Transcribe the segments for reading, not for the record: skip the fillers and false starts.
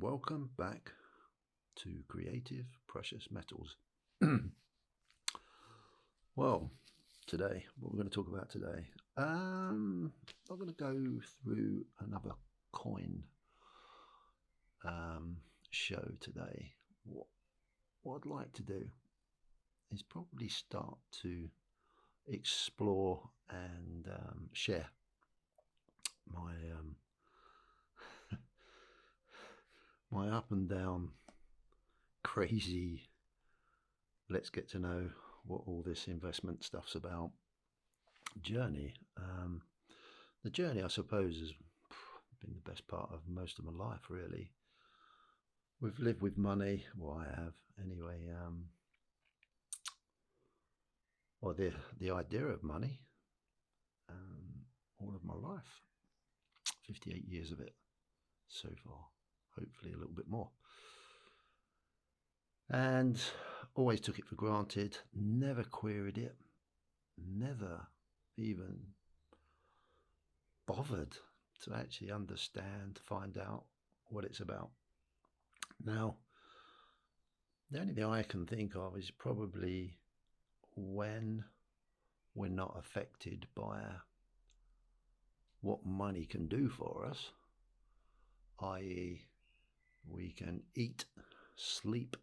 Welcome back to Creative Precious Metals. Well, today, what we're going to talk about today, I'm going to go through another coin show today. What I'd like to do is probably start to explore and share my my up and down crazy let's get to know what all this investment stuff's about journey. The journey, I suppose, has been the best part of most of my life, really. We've lived with money, well, I have anyway, or the idea of money, all of my life, 58 years of it so far, hopefully a little bit more. And always took it for granted, never queried it, never even bothered to actually understand, find out what it's about. Now, the only thing I can think of is probably when we're not affected by what money can do for us, i.e. we can eat, sleep,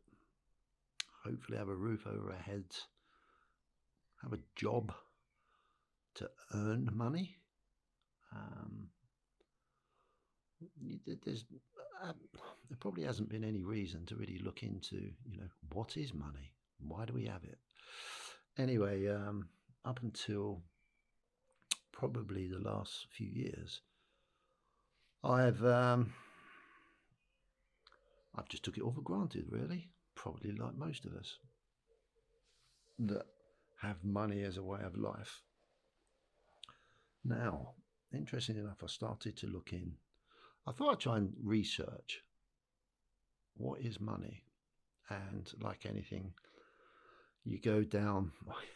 hopefully have a roof over our heads, have a job to earn money. There probably hasn't been any reason to really look into, what is money? Why do we have it? Anyway, up until probably the last few years, I've just took it all for granted, really. Probably like most of us that have money as a way of life. Now, interesting enough, I started to look in. I thought I'd try and research what is money. And like anything, you go down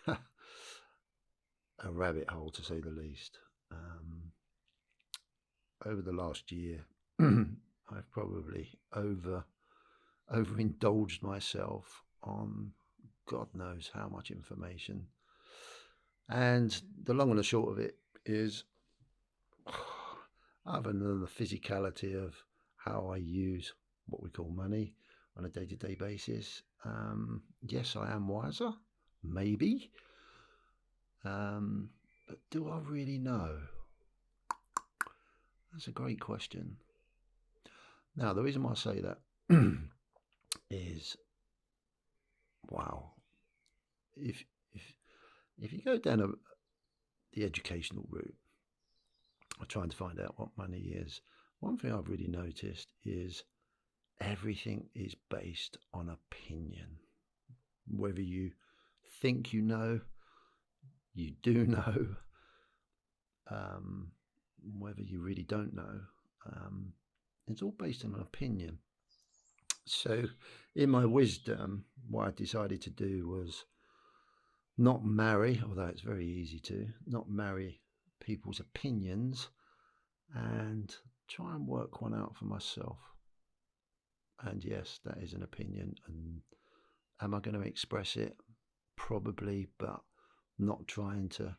a rabbit hole, to say the least. Over the last year, I've probably overindulged myself on God knows how much information. And the long and the short of it is, other than the physicality of how I use what we call money on a day-to-day basis, yes, I am wiser, maybe. But do I really know? That's a great question. Now, the reason why I say that is, wow, if you go down the educational route, trying to find out what money is, one thing I've really noticed is everything is based on opinion. Whether you think you know, you do know, whether you really don't know, it's all based on an opinion. So in my wisdom, what I decided to do was not marry, although it's very easy to, not marry people's opinions, and try and work one out for myself. And yes, that is an opinion. And am I going to express it? Probably, but not trying to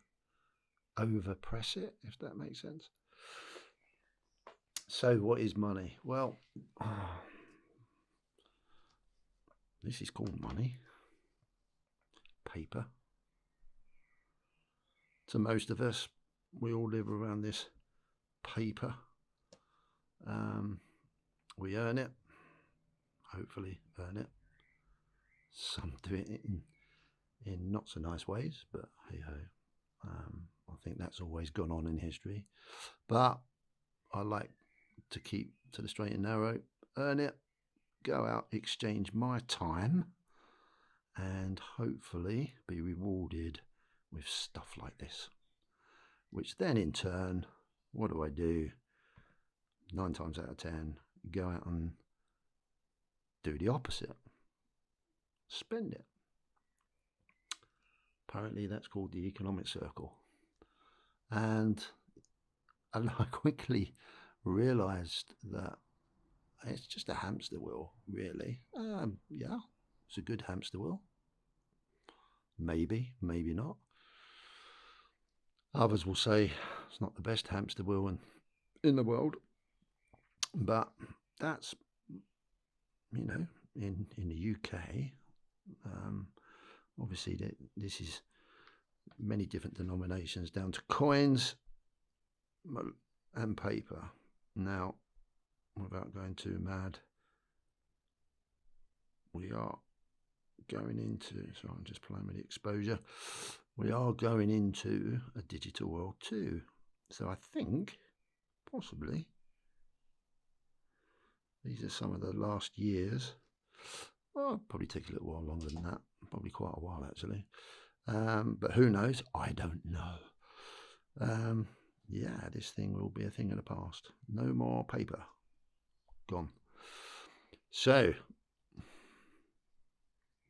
overpress it, if that makes sense. So what is money? Well, this is called money. Paper. To most of us, we all live around this paper. We earn it, hopefully earn it. Some do it in not so nice ways, but hey ho. I think that's always gone on in history. But I like to keep to the straight and narrow, earn it, go out, exchange my time, and hopefully be rewarded with stuff like this. Which then in turn, what do? 9 times out of 10, go out and do the opposite. Spend it. Apparently that's called the economic circle. And I quickly realized that it's just a hamster wheel, really. Yeah, it's a good hamster wheel. Maybe, maybe not. Others will say it's not the best hamster wheel in the world. But that's, you know, in the UK, obviously this is many different denominations down to coins and paper. Now, without going too mad, we are going into, so I'm just playing with the exposure, we are going into a digital world too. So I think possibly these are some of the last years. Well, it'll probably take a little while longer than that, probably quite a while actually. But who knows? I don't know. Yeah, this thing will be a thing of the past. No more paper. Gone. So,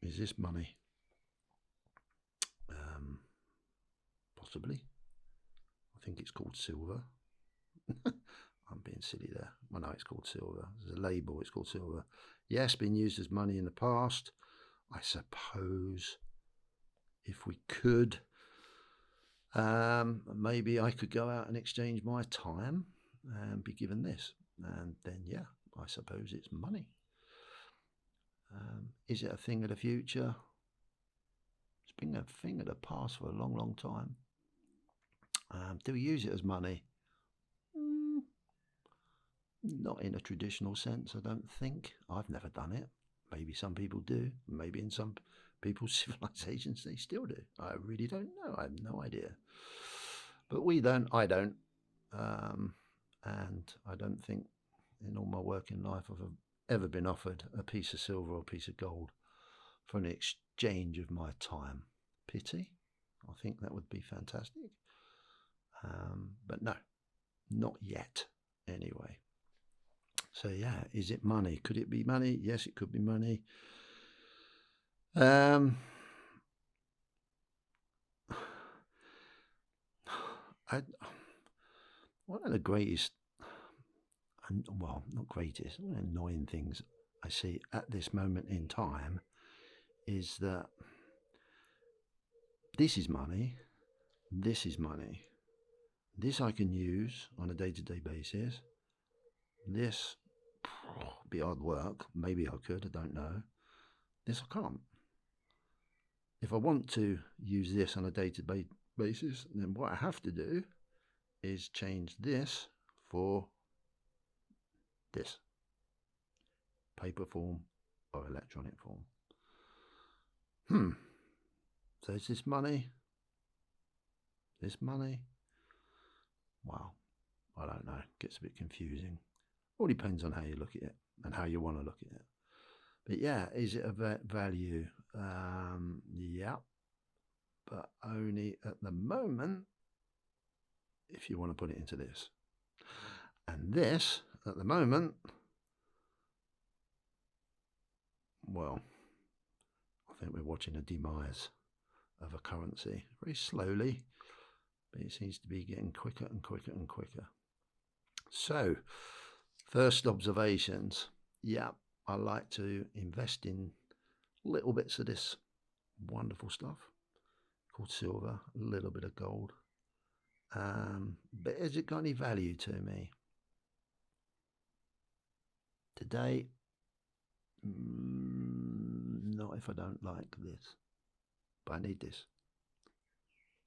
is this money? Possibly. I think it's called silver. I'm being silly there. Well, no, it's called silver. There's a label, it's called silver. Yes, been used as money in the past. I suppose if we could, maybe I could go out and exchange my time and be given this. And then, yeah, I suppose it's money. Is it a thing of the future? It's been a thing of the past for a long, long time. Do we use it as money? Not in a traditional sense, I don't think. I've never done it. Maybe some people do. Maybe in some people's civilizations they still do. I really don't know. I have no idea. But we don't. I don't. And I don't think in all my working life I've ever been offered a piece of silver or a piece of gold for an exchange of my time. Pity. I think that would be fantastic. But no, not yet anyway. So yeah, is it money? Could it be money? Yes, it could be money. One of the greatest, well, not greatest, one of the annoying things I see at this moment in time is that this is money, this is money. This I can use on a day-to-day basis. This be hard work. Maybe I could, I don't know. This I can't. If I want to use this on a day-to-day basis, then what I have to do is change this for this. Paper form or electronic form. So is this money? This money? Well, I don't know. It gets a bit confusing. All depends on how you look at it and how you want to look at it. But yeah, is it a value? Yeah, but only at the moment if you want to put it into this. And this, at the moment, well, I think we're watching a demise of a currency very slowly, but it seems to be getting quicker and quicker and quicker. So, first observations. Yeah, I like to invest in little bits of this wonderful stuff called silver, a little bit of gold. But has it got any value to me? Today, not if I don't like this. But I need this.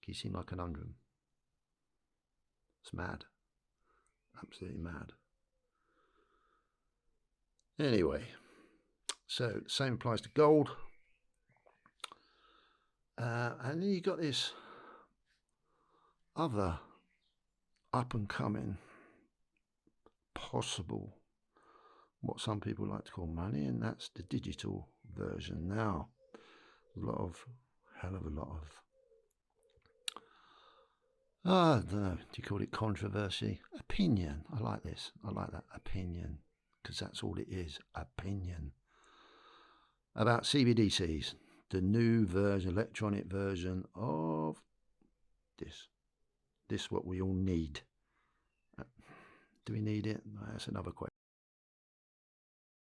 You seem like a conundrum. It's mad. Absolutely mad. Anyway, so same applies to gold. And then you've got this other up and coming possible, what some people like to call money, and that's the digital version. Now, hell of a lot of, I don't know, do you call it controversy? Opinion. I like this. I like that, opinion, because that's all it is, opinion. About CBDCs, the new version, electronic version of this. This is what we all need. Do we need it? That's another question.